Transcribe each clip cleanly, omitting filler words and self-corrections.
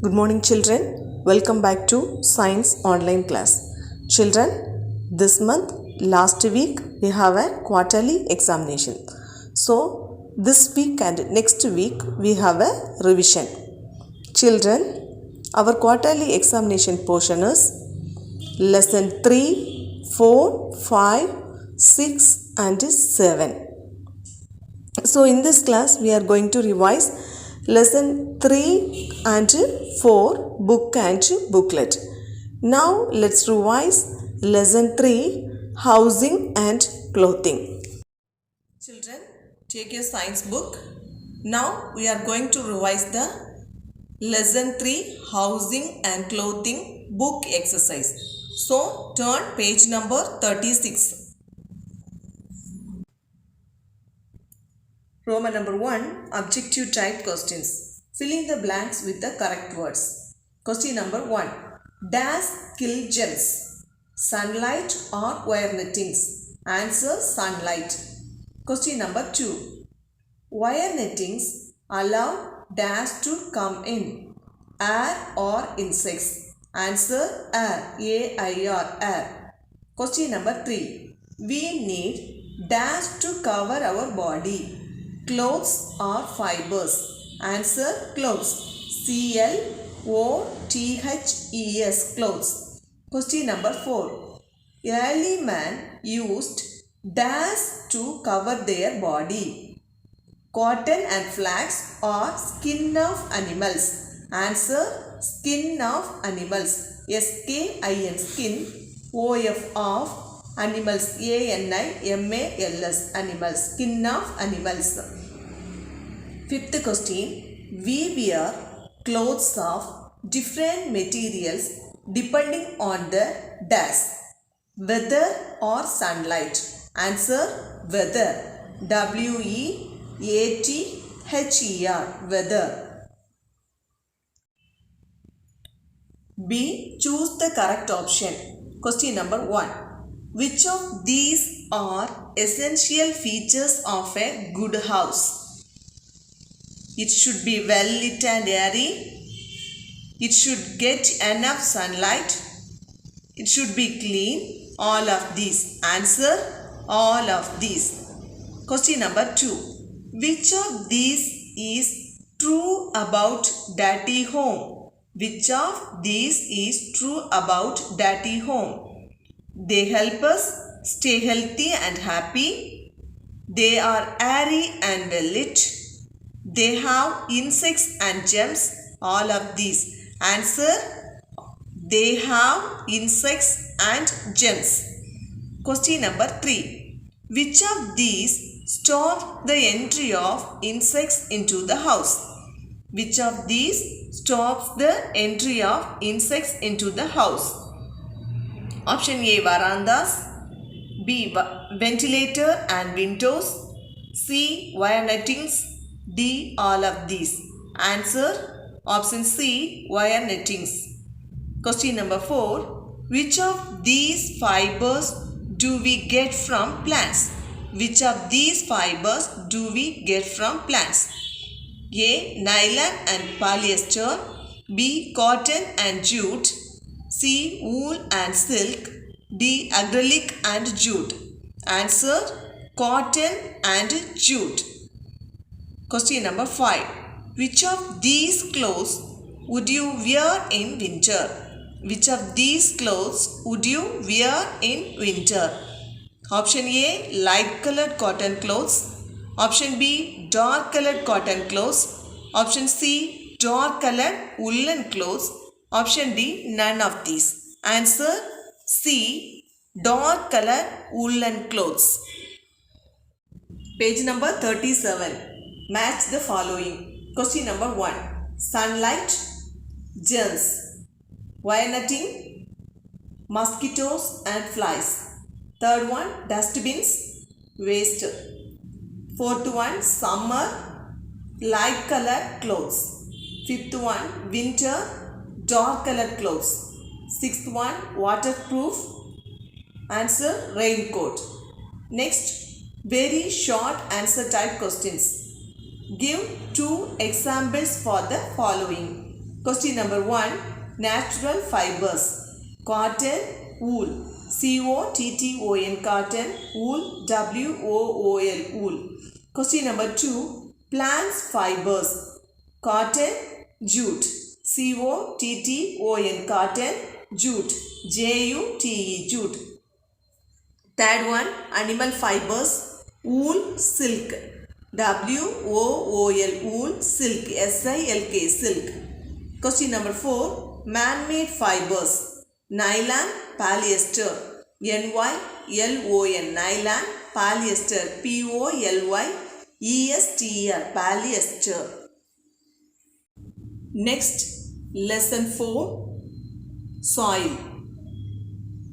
Good morning, children. Welcome back to Science Online class. Children, this month, last week, we have a quarterly examination. So, this week and next week, we have a revision. Children, our quarterly examination portion is lesson 3, 4, 5, 6 and 7. So in this class we are going to revise lesson 3 and 4 book and booklet. Now let's revise lesson 3 housing and clothing. Children, take your science book. Now we are going to revise the lesson 3 housing and clothing book exercise. So turn page number 36. Roman number 1, objective type questions. Fill in the blanks with the correct words. Question number 1. Dash kill germs. Sunlight or wire nettings? Answer sunlight. Question number 2. Wire nettings allow dash to come in? Air or insects? Answer air. A-I-R, air. Question number 3. We need dash to cover our body? Clothes or fibers? Answer clothes. C-L-O-T-H-E-S, clothes. Question number 4. Early man used dash to cover their body? Cotton and flax or skin of animals? Answer skin of animals. S-K-I-N, skin. O-F of animals, A-N-I-M-A-L-S, animals, skin of animals. Fifth question. We wear clothes of different materials depending on the dash, weather or sunlight? Answer weather. W-E-A-T-H-E-R, weather. B. Choose the correct option. Question number 1. Which of these are essential features of a good house? It should be well lit and airy. It should get enough sunlight. It should be clean. All of these. Answer all of these. Question number 2. Which of these is true about dirty home? Which of these is true about dirty home? They help us stay healthy and happy. They are airy and well lit. They have insects and germs. All of these. Answer. They have insects and germs. Question number 3. Which of these stop the entry of insects into the house? Which of these stops the entry of insects into the house? Option A, verandas. B, ventilator and windows. C, wire nettings. D, all of these. Answer option C, wire nettings. Question number 4. Which of these fibers do we get from plants? Which of these fibers do we get from plants? A, nylon and polyester. B, cotton and jute. C, wool and silk. D, acrylic and jute. Answer cotton and jute. Question number 5. Which of these clothes would you wear in winter? Which of these clothes would you wear in winter? Option A, light colored cotton clothes. Option B, dark colored cotton clothes. Option C, dark colored woolen clothes. Option D, none of these. Answer C, dark colored woolen clothes. Page number 37. Match the following. Question number 1. Sunlight, germs, wire netting, mosquitoes and flies. Third one, dustbins, waste. Fourth one, summer, light colored clothes. Fifth one, winter, dark colored clothes. Sixth one, waterproof. Answer, raincoat. Next, very short answer type questions. Give 2 examples for the following. Question number 1. Natural fibers. Cotton, wool. COTTON, cotton. Wool, WOOL, wool. Question number 2. Plants fibers. Cotton, jute. COTTON, cotton. Jute, JUTE, jute. Third one, animal fibers. Wool, silk. WOOL, wool, silk. SILK, silk. Question number 4. Man-made fibers. Nylon, polyester. NYLON, nylon, polyester. POLYESTER, polyester. Next, lesson 4. Soil.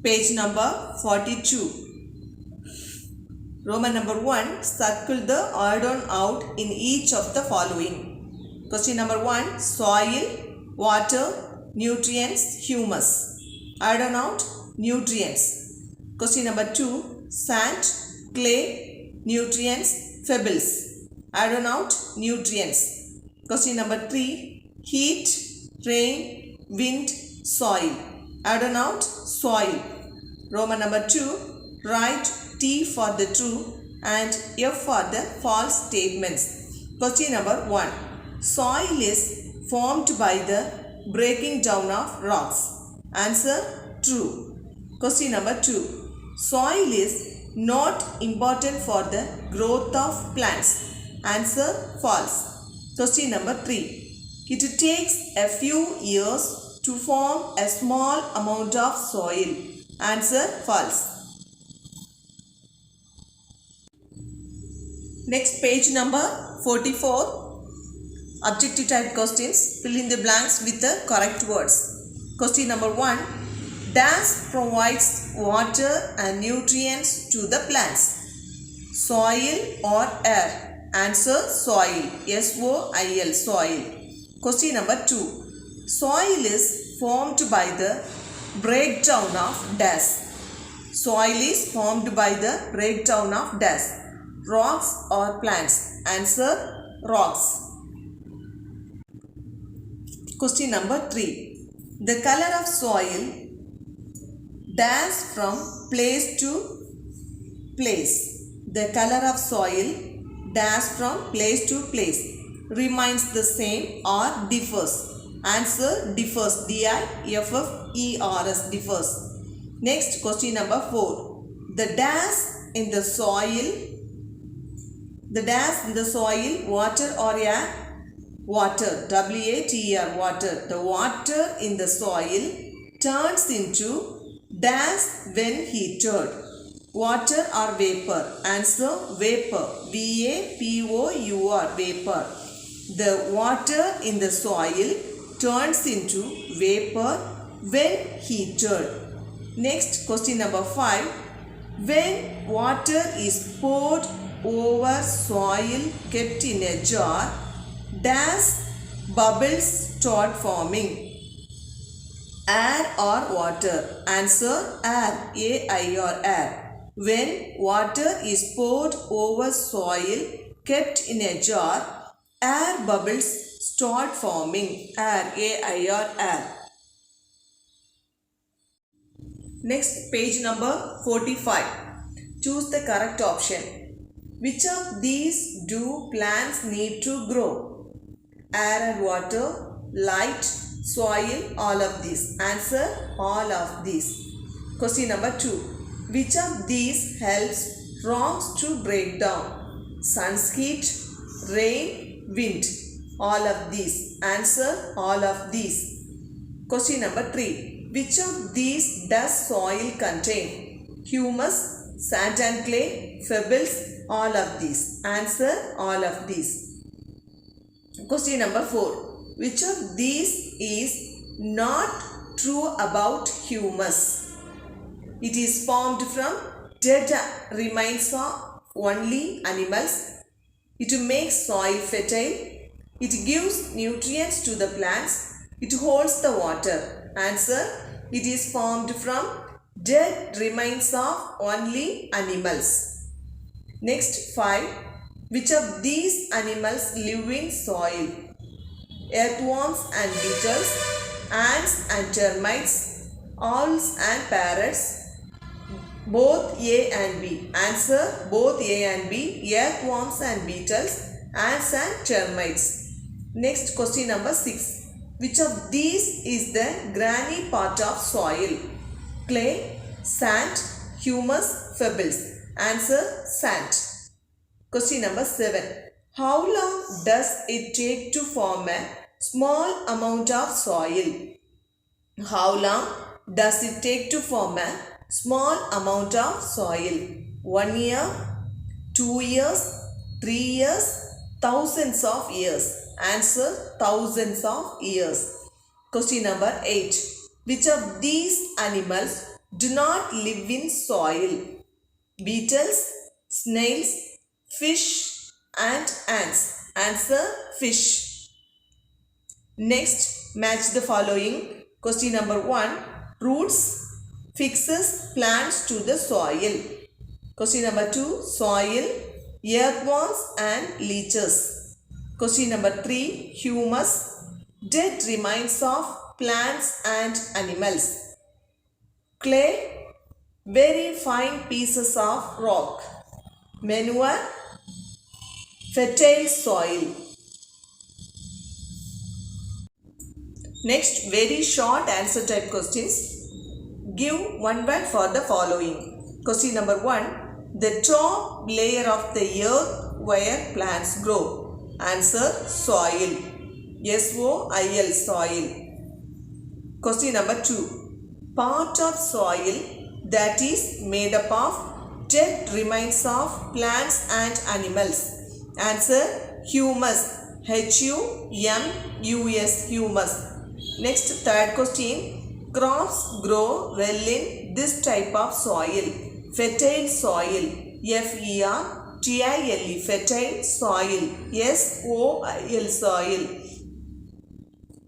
Page number 42. Roman number 1. Circle the add-on out in each of the following. Question number 1. Soil, water, nutrients, humus. Add-on out, nutrients. Question number 2. Sand, clay, nutrients, pebbles. Add-on out, nutrients. Question number 3. Heat, rain, wind, soil. Add-on out, soil. Roman number 2. Write T for the true and F for the false statements. Question number 1. Soil is formed by the breaking down of rocks. Answer, true. Question number 2. Soil is not important for the growth of plants. Answer, false. Question number 3. It takes a few years to form a small amount of soil. Answer, false. Next, page number 44. Objective type questions. Fill in the blanks with the correct words. Question number 1. Dash provides water and nutrients to the plants. Soil or air? Answer, soil. SOIL, soil. Question number 2. Soil is formed by the breakdown of dash. Soil is formed by the breakdown of dash. Rocks or plants? Answer, rocks. Question number 3. The color of soil dash from place to place. The color of soil dash from place to place remains the same or differs. Answer, differs. DIFFERS, differs. Next, question number 4. The dash in the soil. The dash in the soil, water or air? Water. WATER, water. The water in the soil turns into dash when heated. Water or vapor? Answer, vapor. VAPOUR, vapor. The water in the soil turns into vapor when heated. Next, question number 5. When water is poured over soil kept in a jar, dash bubbles start forming. Air or water? Answer, air. AIR, air. When water is poured over soil kept in a jar, air bubbles start forming. Air, AIR, air. Next, page number 45. Choose the correct option. Which of these do plants need to grow? Air and water, light, soil, all of these. Answer, all of these. Question number 2. Which of these helps rocks to break down? Sun's heat, rain, wind. All of these. Answer, all of these. Question number 3. Which of these does soil contain? Humus, sand and clay, pebbles, all of these. Answer, all of these. Question number 4. Which of these is not true about humus? It is formed from dead remains of only animals. It makes soil fertile. It gives nutrients to the plants. It holds the water. Answer, it is formed from dead remains of only animals. Next, 5. Which of these animals live in soil? earthworms and beetles, ants and termites, owls and parrots. Both A and B. Answer both A and B. Earthworms and beetles, ants and termites. Next question number 6. Which of these is the grainy part of soil? Clay, sand, humus, pebbles. Answer sand. Question number 7. How long does it take to form a small amount of soil? How long does it take to form a small amount of soil? 1 year, 2 years, 3 years, thousands of years. Answer thousands of years. Question number 8. Which of these animals do not live in soil? Beetles, snails, fish and ants. Answer fish. Next, match the following. Question number 1. Roots fixes plants to the soil. Question number 2. Soil, earthworms and leeches. Question number 3. Humus, dead remains of plants and animals. Clay, very fine pieces of rock. Manure, fertile soil. Next, very short answer type questions. Give one word for the following. Question number 1. The top layer of the earth where plants grow. Answer soil. S-O-I-L, soil. Question number 2. Part of soil that is made up of dead remains of plants and animals. Answer humus. H-U-M-U-S, humus. Next, third question. Crops grow well in this type of soil. Fertile soil. F-E-R-T-I-L-E, fertile soil. S-O-I-L, soil.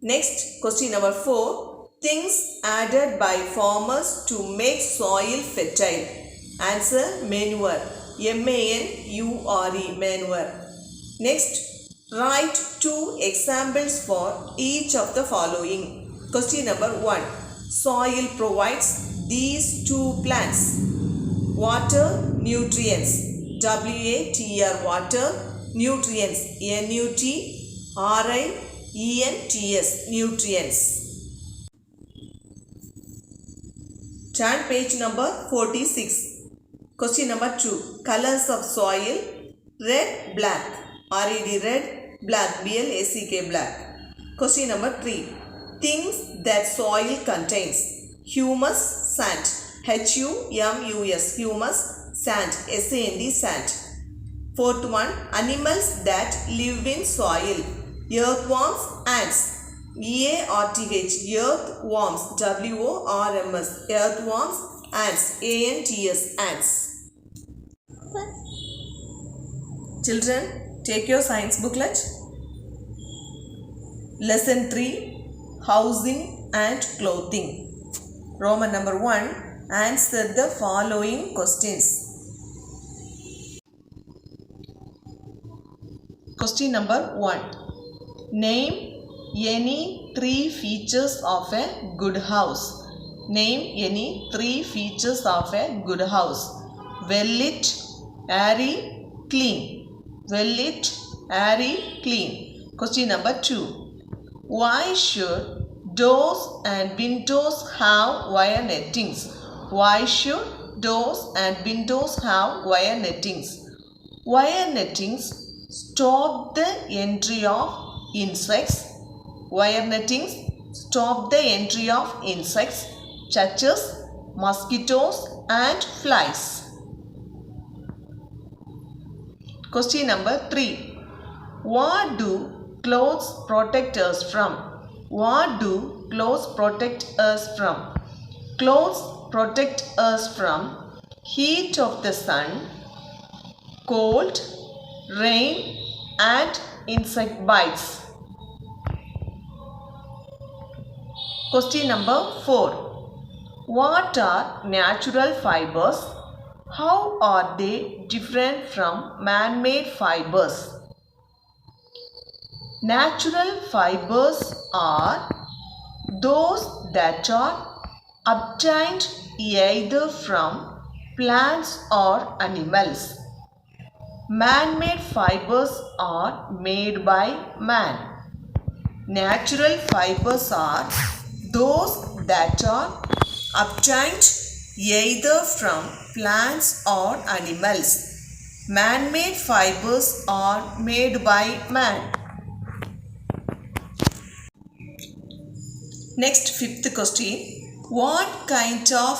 Next, question number 4. Things added by farmers to make soil fertile. Answer manure. M-A-N-U-R-E, manure. Next, write 2 examples for each of the following. Question number 1. Soil provides these 2 plants. Water, nutrients. W-A-T-R, water, nutrients. N-U-T-R-I-E-N-T-S, nutrients. Turn page number 46. Question number 2. Colors of soil. Red, black. R-E-D, red. Black, B-L-A-C-K, black. Question number 3. Things that soil contains. Humus, sand. H-U-M-U-S, humus, sand. S-A-N-D, sand. Fourth one. Animals that live in soil. Earthworms, ants. E-A-R-T-H, earthworms. W-O-R-M-S, earthworms, ants. A-N-T-S, ants. Children, take your science booklet. Lesson 3. Housing and clothing. Roman number 1. Answer the following questions. Question number 1. Name any 3 features of a good house. Name any 3 features of a good house. Well lit, airy, clean. Well lit, airy, clean. Question number 2. Why should doors and windows have wire nettings? Why should doors and windows have wire nettings? Wire nettings stop the entry of insects. Wire nettings stop the entry of insects such as mosquitoes and flies. Question number 3. What do clothes protect us from? What do clothes protect us from? Clothes protect us from heat of the sun, cold, rain and insect bites. Question number 4. What are natural fibers? How are they different from man-made fibers? Natural fibers are those that are obtained either from plants or animals. Man-made fibers are made by man. Natural fibers are those that are obtained either from plants or animals. Man-made fibers are made by man. Next, fifth question. What kind of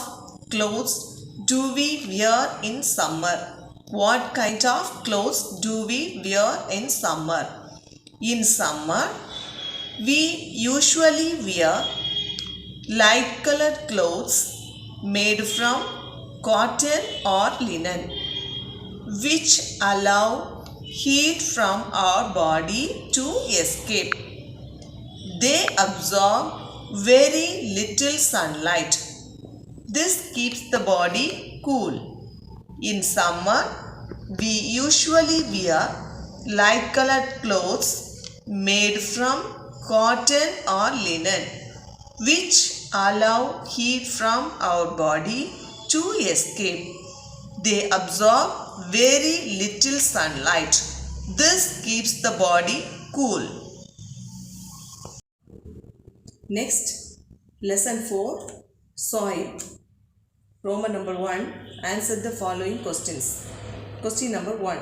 clothes do we wear in summer? What kind of clothes do we wear in summer? In summer, we usually wear light colored clothes made from cotton or linen, which allow heat from our body to escape. They absorb very little sunlight. This keeps the body cool. In summer, we usually wear light colored clothes made from cotton or linen, which allow heat from our body to escape. They absorb very little sunlight. This keeps the body cool. Next, lesson 4, soil. Roman number 1, answer the following questions. Question number 1.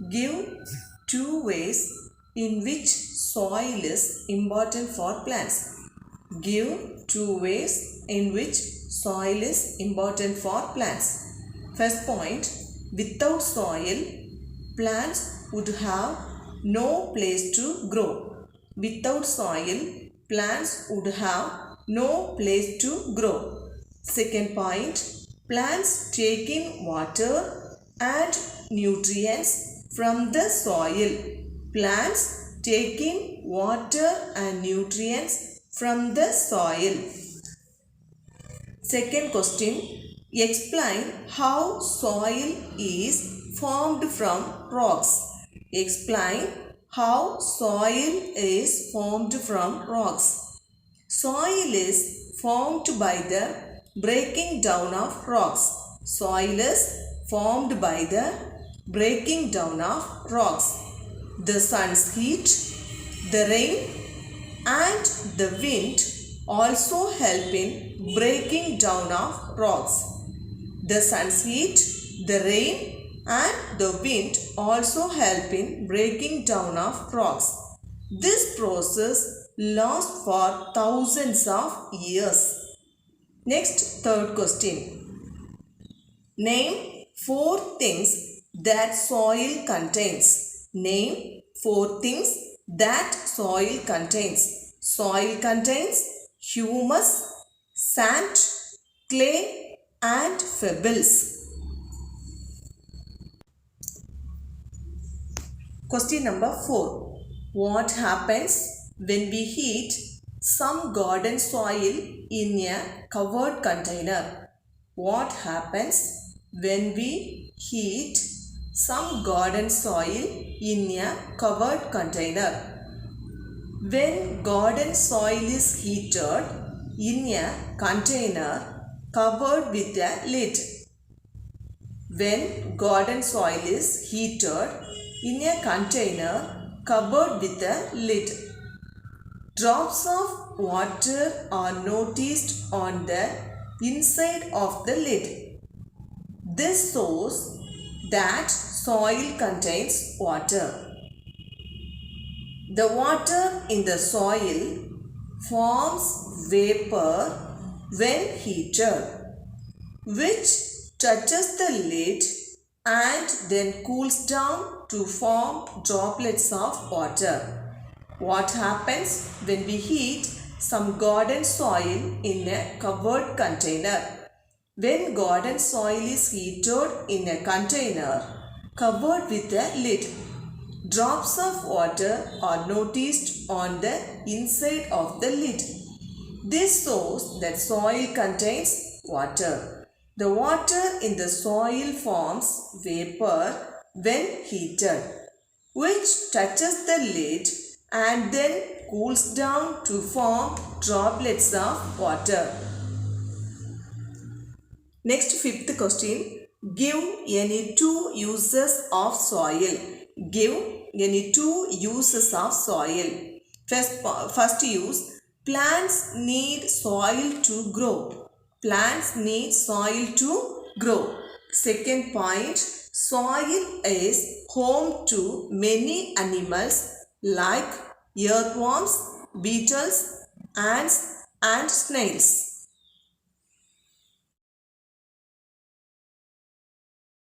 Give 2 ways in which soil is important for plants. Give 2 ways in which soil is important for plants. First point, without soil, plants would have no place to grow. Without soil, plants would have no place to grow. Second point, plants take in water and nutrients from the soil. Plants take in water and nutrients from the soil. Second question, explain how soil is formed from rocks. Explain how soil is formed from rocks. Soil is formed by the breaking down of rocks. Soil is formed by the breaking down of rocks. The sun's heat, the rain and the wind also help in breaking down of rocks. The sun's heat, the rain and the wind also help in breaking down of rocks. This process lasts for thousands of years. Next, third question. Name 4 things that soil contains. Name 4 things that soil contains. Soil contains humus, sand, clay and pebbles. Question number 4. What happens when we heat some garden soil in a covered container? What happens when we heat some garden soil in a covered container? When garden soil is heated in a container covered with a lid. When garden soil is heated in a container covered with a lid. Drops of water are noticed on the inside of the lid. This shows that soil contains water. The water in the soil forms vapor when heated, which touches the lid and then cools down to form droplets of water. What happens when we heat some garden soil in a covered container? When garden soil is heated in a container covered with a lid, drops of water are noticed on the inside of the lid. This shows that soil contains water. The water in the soil forms vapor when heated, which touches the lid and then cools down to form droplets of water. Next, fifth question. Give any two uses of soil. Give any two uses of soil. First use, plants need soil to grow. Plants need soil to grow. Second point, soil is home to many animals like earthworms, beetles, ants and snails.